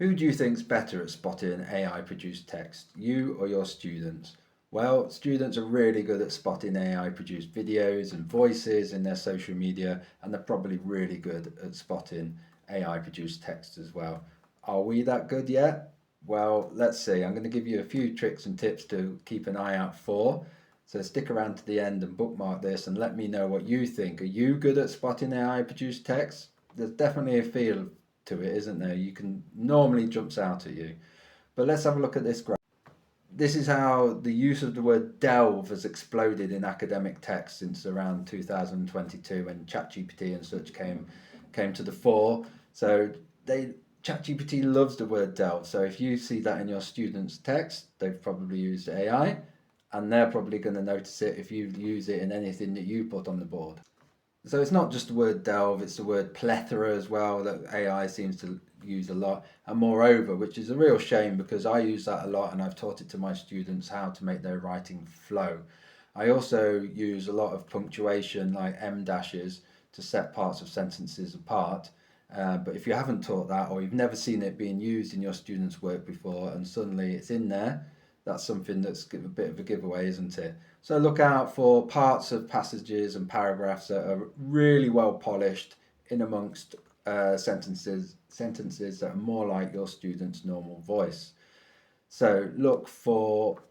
Who do you think's better at spotting AI produced text, you or your students? Well, students are really good at spotting AI produced videos and voices in their social media, and they're probably really good at spotting AI produced text as well. Are we that good yet? Well, let's see. I'm going to give you a few tricks and tips to keep an eye out for. So stick around to the end and bookmark this and let me know what you think. Are you good at spotting AI produced text? There's definitely a feel to it, isn't there? You can normally jumps out at you. But let's have a look at this graph. This is how the use of the word delve has exploded in academic text since around 2022 when ChatGPT and such came to the fore. So ChatGPT loves the word delve. So if you see that in your students' text, they've probably used AI, and they're probably going to notice it if you use it in anything that you put on the board. So it's not just the word delve, it's the word plethora as well that AI seems to use a lot. And moreover, which is a real shame because I use that a lot and I've taught it to my students how to make their writing flow. I also use a lot of punctuation like M dashes to set parts of sentences apart. But if you haven't taught that or you've never seen it being used in your students' work before and suddenly it's in there, that's something that's a bit of a giveaway, isn't it? So look out for parts of passages and paragraphs that are really well polished in amongst sentences that are more like your student's normal voice. So look for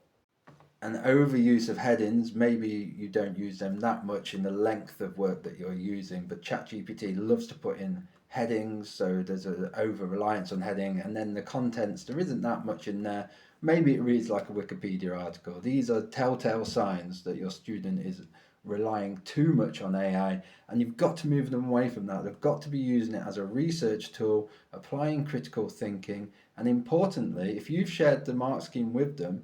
an overuse of headings. Maybe you don't use them that much in the length of work that you're using, but ChatGPT loves to put in headings, so there's an over reliance on heading, and then the contents, there isn't that much in there. Maybe it reads like a Wikipedia article. These are telltale signs that your student is relying too much on AI, and you've got to move them away from that. They've got to be using it as a research tool, applying critical thinking, and importantly, if you've shared the mark scheme with them,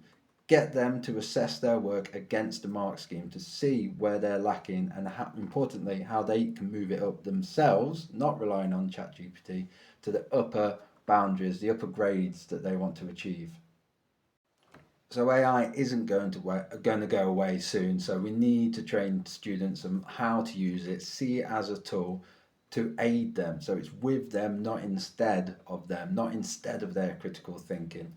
get them to assess their work against the mark scheme to see where they're lacking and importantly how they can move it up themselves, not relying on ChatGPT, to the upper boundaries, the upper grades that they want to achieve. So AI isn't going to go away soon. So we need to train students on how to use it, see it as a tool to aid them. So it's with them, not instead of them, not instead of their critical thinking.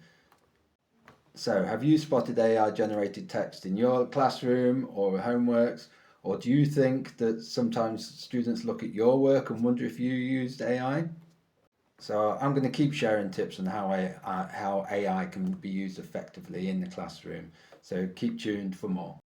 So, have you spotted AI generated text in your classroom or homeworks? Or do you think that sometimes students look at your work and wonder if you used AI? So, I'm going to keep sharing tips on how AI can be used effectively in the classroom. So, keep tuned for more.